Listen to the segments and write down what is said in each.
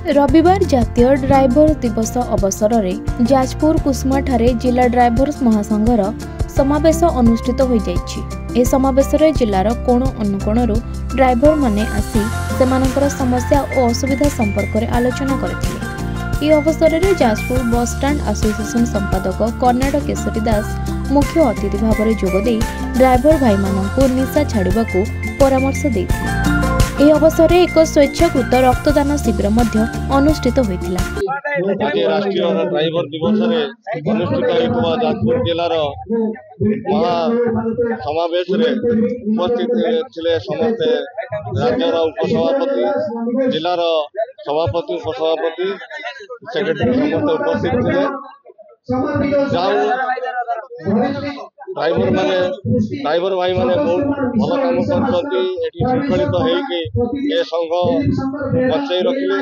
रविवार जातीय ड्राइवर दिवस अवसर में जाजपुर कुसुमा ठारे जिला ड्राइवर्स महासंघर समावेश अनुष्ठित हो जाइछि। समावेश में जिलार कोण अनुकोणरू ड्राइवर माने आसी सेमानकर समस्या और असुविधा संपर्क में आलोचना करथिले। यह अवसर में जाजपुर बस स्टैंड एसोसिएशन संपादक कर्नाटक केशरी दास मुख्य अतिथि भाव में जोगदे ड्राइवर भाई मानक निशा छाड़ा परामर्श देथिले। ଏହି ଅବସରରେ ଏକ ସ୍ୱେଚ୍ଛାକୃତ ରକ୍ତଦାନ ଶିବିର ମଧ୍ୟ ଅନୁଷ୍ଠିତ ହୋଇଥିଲା। ଆଜି ରାଷ୍ଟ୍ରୀୟ ଡ୍ରାଇଭର ଦିବସରେ ଅନୁଷ୍ଠିତ ହୋଇଥିବା ଯାଜପୁର ଜିଲ୍ଲାର ମହା ସମାବେଶରେ ଉପସ୍ଥିତ ଥିଲେ ସମସ୍ତେ ରାଜ୍ୟର ଉପସଭାପତି, ଜିଲ୍ଲାର ସଭାପତି, ଉପସଭାପତି, ସେକ୍ରେଟାରୀ ସମସ୍ତେ ଉପସ୍ଥିତ ଥିଲେ। ड्राइवर भाई माने बहुत भल काम करछंती। एठी शृंखलित होइके ए संघ बचाई रखिले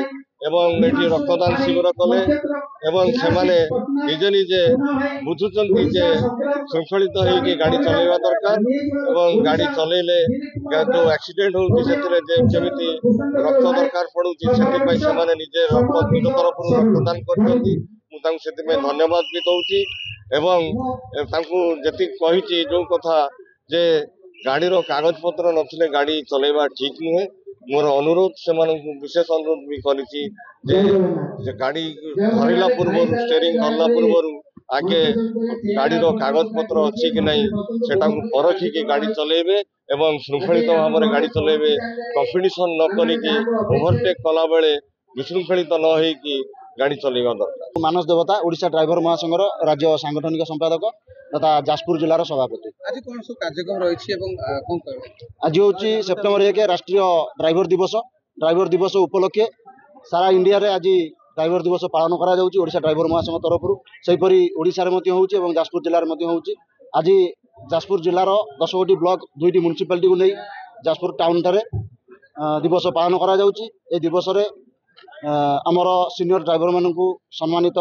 एवं एठी रक्तदान शिविर कले एवं सेमाने निजे निजे बुझुचंती जे शृंखलित होइके गाड़ी चलाइबा दरकार एवं गाड़ी चलेले जो एक्सीडेंट होउची सेतरे जेमिति रक्त दरकार पडुची सेति पई सेमाने निजे रक्त निज तरफ रक्तदान करछंती। मु तांको सेति में धन्यवाद भी दउची एवं तांको जति कहिची जो कथा जे गाड़ीर कागज पत्र नथिले गाड़ी चलेबा ठीक नुहे। मोर अनुरोध से विशेष अनुरोध भी करिची जे गाड़ी धरला पूर्व स्टेरिंग धरला पूर्व आगे गाड़ीर कागज पत्र अच्छी कि नहीं सेटा परखी के गाड़ी चलेबे एवं श्रृंखलित भाव में गाड़ी चलेबे। कंपिटिशन न करिकी ओवरटेक कला बेले विशृंखलित न होइकी गाड़ी चलेबा दरकार। मानस देवता ओडिशा ड्राइवर महासंघर राज्य सांगठनिक संपादक तथा जाजपुर जिलार सभापति। आज कौन सब कार्यक्रम रही आज हूँ सेप्टेम्बर 1 राष्ट्रीय ड्राइवर दिवस। ड्राइवर दिवस उपलक्षे सारा इंडिया रे आज ड्राइवर दिवस पालन करा जाउची ओडिशा ड्राइवर महासंघ तरफ सेहीपरि ओडिशा रे मध्य होउची एवं जाजपुर जिल्ला रे मध्य होउची। आज जाजपुर जिल्लार 10 गोटी ब्लॉक 2टी म्युनिसिपालिटी को नहीं जाजपुर टाउन ठारे दिवस पालन करा जाउची। ए दिवस रे आमर सीनियर ड्राइवर मानू सम्मानित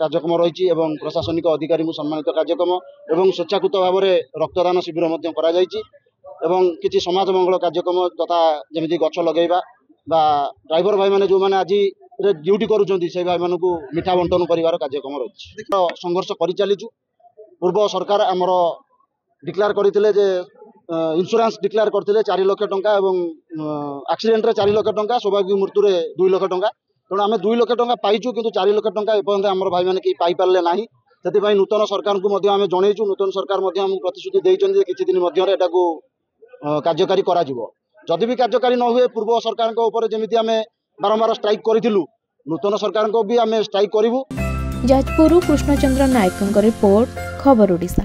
कार्यक्रम रही एवं प्रशासनिक अधिकारी को सम्मानित कार्यक्रम एवं स्वेच्छाकृत भाव में रक्तदान शिविर एवं किसी समाज मंगल कार्यक्रम तथा जमी गछ लगेगा ड्राइवर भाई मैंने जो मैंने आज ड्यूटी करुँच से भाई मानू मिठा बंटन कर कार्यक्रम रही संघर्ष कर चलीचु। पूर्व सरकार आमर डिक्लेयर करते इंश्योरेंस डिक्लेयर करते 4 लाख टंका एवं एक्सीडेंट रे 4 लाख टंका स्वाभाविक मृत्यु रे 2 लाख टंका। तेणु आम 2 लाख टंका पाइचु किंतु 4 लाख टंका एपर्यंत आम भाई मैंने पाई पारे ना। से नूतन सरकार को आम जनईचु। नूतन सरकार आमको प्रतिश्रुति देते किसी दिन मध्य कार्यकारी जदि भी कार्यकारी न हुए पूर्व सरकार जमी आम बारंबार स्ट्राइक करूँ नूतन सरकार को भी आम स्ट्राइक करूँ। जाजपुर कृष्णचंद्र नायक रिपोर्ट खबर ओडिशा।